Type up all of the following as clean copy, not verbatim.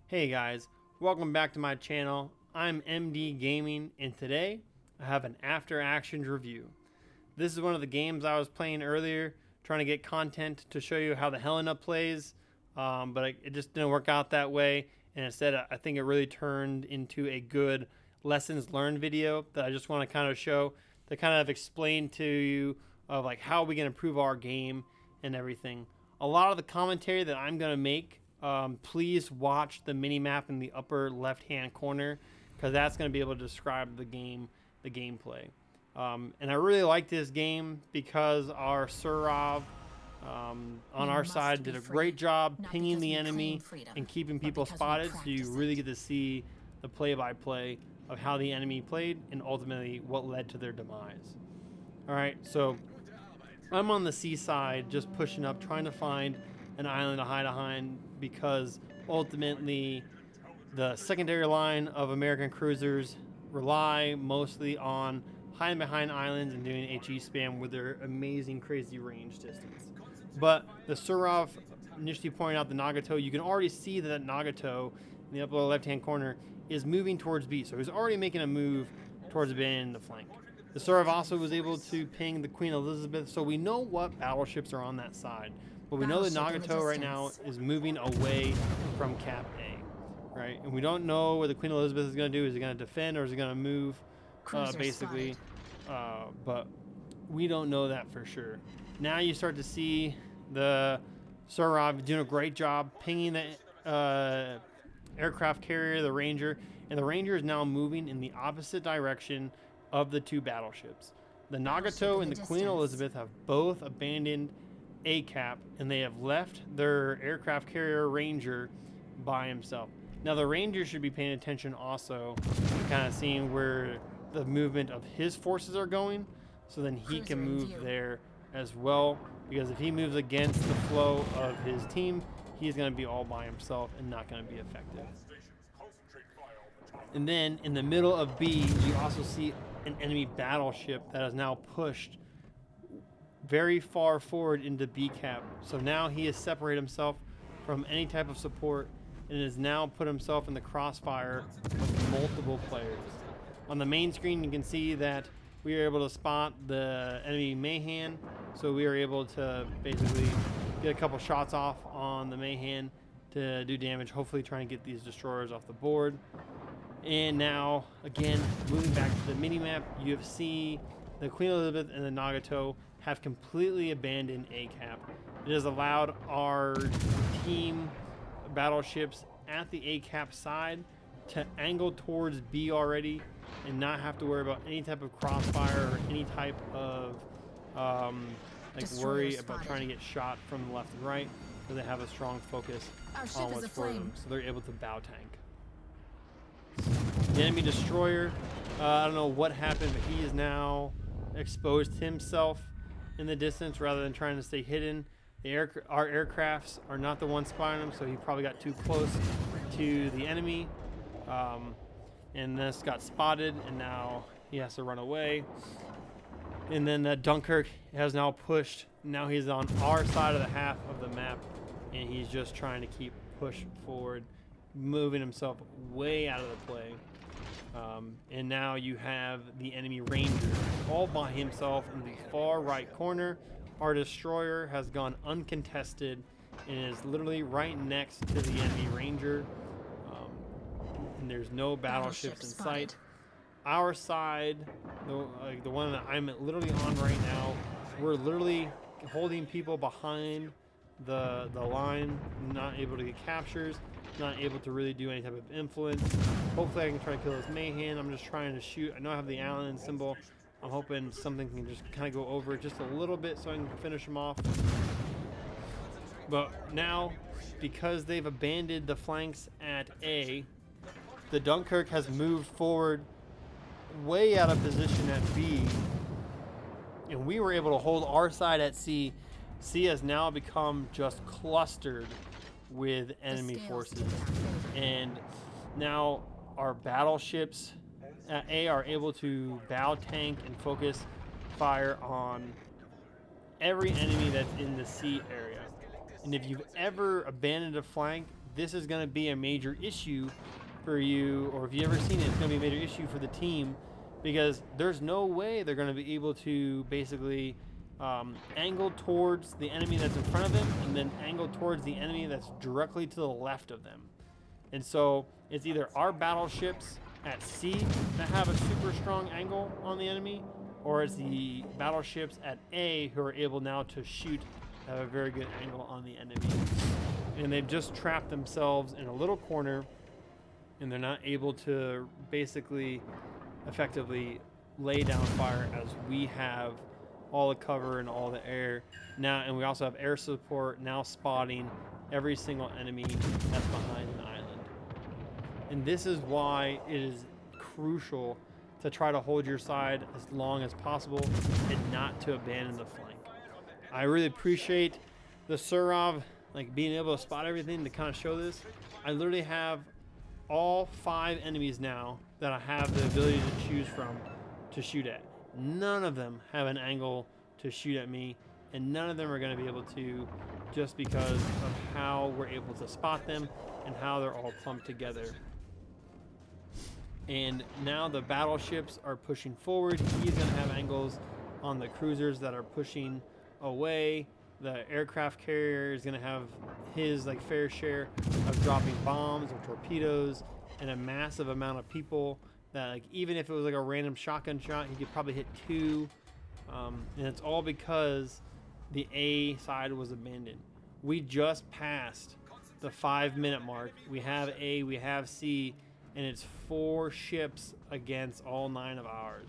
Hey guys, welcome back to my channel. I'm MD Gaming, and today I have an after actions review. This is one of the games I was playing earlier, trying to get content to show you how the Helena plays, but it just didn't work out that way, and instead I think it really turned into a good lessons learned video that I just want to kind of show to kind of explain to you of like how we can improve our game and everything. A lot of the commentary that I'm going to make, please watch the mini map in the upper left hand corner, because that's going to be able to describe the gameplay. And I really like this game because our Surov on our side did a great job pinging the enemy and keeping people spotted, so you really get to see the play-by-play of how the enemy played and ultimately what led to their demise. Alright, so I'm on the seaside just pushing up, trying to find an island to hide behind, because ultimately the secondary line of American cruisers rely mostly on hiding behind islands and doing HE spam with their amazing crazy range distance. But the Surov initially pointed out the Nagato. You can already see that Nagato in the upper left hand corner is moving towards B, so he's already making a move towards abandoning the flank. The Surov also was able to ping the Queen Elizabeth, so we know what battleships are on that side. But we know that Nagato right now is moving away from Cap A, right? And we don't know what the Queen Elizabeth is going to do. Is he going to defend or is he going to move, basically? But we don't know that for sure. Now you start to see the Surov doing a great job pinging the aircraft carrier, the Ranger, and the Ranger is now moving in the opposite direction of the two battleships. The Nagato and the Queen Elizabeth have both abandoned A-Cap, and they have left their aircraft carrier Ranger by himself. Now the Ranger should be paying attention also, kind of seeing where the movement of his forces are going, so then he can move there as well, because if he moves against the flow of his team, he's going to be all by himself and not going to be effective. And then in the middle of B, you also see an enemy battleship that is now pushed very far forward into B cap. So now he has separated himself from any type of support and has now put himself in the crossfire of multiple players. On the main screen, you can see that we are able to spot the enemy Mayhan, so we are able to basically get a couple shots off on the Mayhan to do damage, hopefully trying to get these destroyers off the board. And now, again, moving back to the mini-map, you see the Queen Elizabeth and the Nagato have completely abandoned A-Cap. It has allowed our team battleships at the A-Cap side to angle towards B already and not have to worry about any type of crossfire or any type of worry about trying to get shot from the left and right, because they have a strong focus on what's for them, so they're able to bow tank. The enemy destroyer, I don't know what happened, but he has now exposed himself in the distance rather than trying to stay hidden. Our aircrafts are not the ones spying him, so he probably got too close to the enemy, and this got spotted, and now he has to run away. And then the Dunkirk has now pushed. Now he's on our side of the half of the map, and he's just trying to keep push forward, moving himself way out of the play. And now you have the enemy Ranger all by himself in the far right corner. Our destroyer has gone uncontested and is literally right next to the enemy Ranger, and there's no battleships in sight. Our side, the one that I'm literally on right now, we're literally holding people behind the line, not able to get captures, not able to really do any type of influence. Hopefully I can try to kill this Mayhan. I'm just trying to shoot. I know I have the Allen symbol. I'm hoping something can just kind of go over it just a little bit so I can finish him off. But now, because they've abandoned the flanks at A, the Dunkirk has moved forward way out of position at B, and we were able to hold our side at C. C has now become just clustered with enemy forces, and now our battleships at A are able to bow tank and focus fire on every enemy that's in the C area. And if you've ever abandoned a flank, this is going to be a major issue for you, or if you ever seen it, it's going to be a major issue for the team, because there's no way they're going to be able to basically angle towards the enemy that's in front of them and then angle towards the enemy that's directly to the left of them. And so it's either our battleships at sea that have a super strong angle on the enemy, or it's the battleships at A who are able now to shoot, have a very good angle on the enemy. And they've just trapped themselves in a little corner, and they're not able to basically effectively lay down fire, as we have all the cover and all the air now, and we also have air support now spotting every single enemy that's behind an island. And this is why it is crucial to try to hold your side as long as possible and not to abandon the flank. I really appreciate the Surov being able to spot everything to kind of show this. I literally have all 5 enemies now that I have the ability to choose from to shoot at. None of them have an angle to shoot at me, and none of them are going to be able to, just because of how we're able to spot them and how they're all clumped together. And now the battleships are pushing forward. He's going to have angles on the cruisers that are pushing away. The aircraft carrier is going to have his fair share of dropping bombs or torpedoes, and a massive amount of people that even if it was a random shotgun shot, he could probably hit 2. And it's all because the A side was abandoned. We just passed the 5-minute mark. We have A, we have C, and it's 4 ships against all 9 of ours.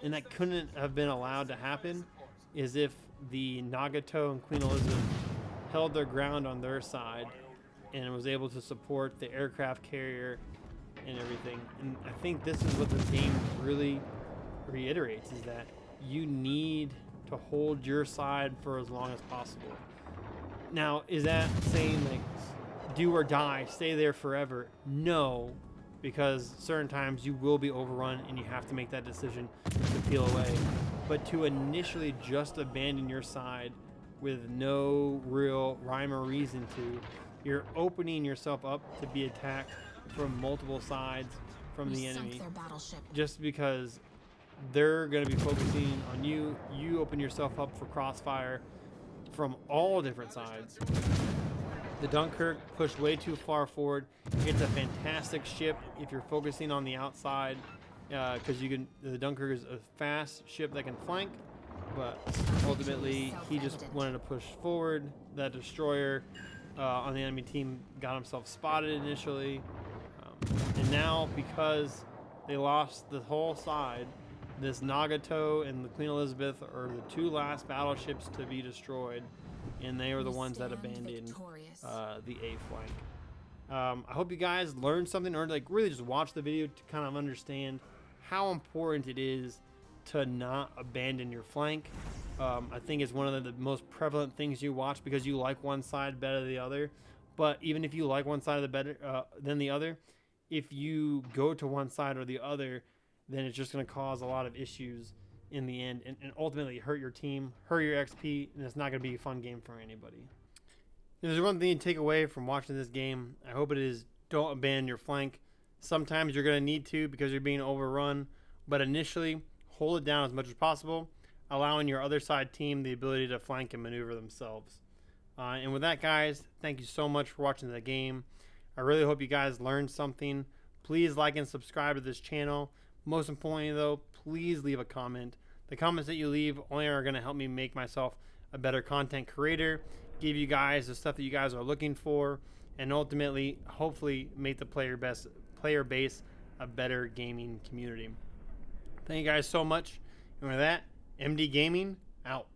And that couldn't have been allowed to happen, is if the Nagato and Queen Elizabeth held their ground on their side and was able to support the aircraft carrier and everything. And I think this is what the game really reiterates, is that you need to hold your side for as long as possible. Now, is that saying do or die, stay there forever? No, because certain times you will be overrun and you have to make that decision to peel away. But to initially just abandon your side with no real rhyme or reason to, you're opening yourself up to be attacked from multiple sides from the enemy, just because they're going to be focusing on you. You open yourself up for crossfire from all different sides. The Dunkirk pushed way too far forward. It's a fantastic ship if you're focusing on the outside, because the Dunkirk is a fast ship that can flank, but ultimately he just wanted to push forward. That destroyer on the enemy team got himself spotted initially, and now because they lost the whole side, this Nagato and the Queen Elizabeth are the 2 last battleships to be destroyed, and they were the ones that abandoned the A flank. I hope you guys learned something, or really just watch the video to kind of understand how important it is to not abandon your flank. I think it's one of the most prevalent things you watch because you like one side better than the other. But even if you like one side better than the other, if you go to one side or the other, then it's just going to cause a lot of issues in the end, and ultimately hurt your team, hurt your XP, and it's not going to be a fun game for anybody. If there's one thing you take away from watching this game, I hope it is don't abandon your flank. Sometimes you're going to need to because you're being overrun, but initially hold it down as much as possible, allowing your other side team the ability to flank and maneuver themselves. And with that, guys, thank you so much for watching the game. I really hope you guys learned something. Please like and subscribe to this channel. Most importantly, though, please leave a comment. The comments that you leave only are going to help me make myself a better content creator, give you guys the stuff that you guys are looking for, and ultimately, hopefully, make the player base a better gaming community. Thank you guys so much. And with that, MD Gaming out.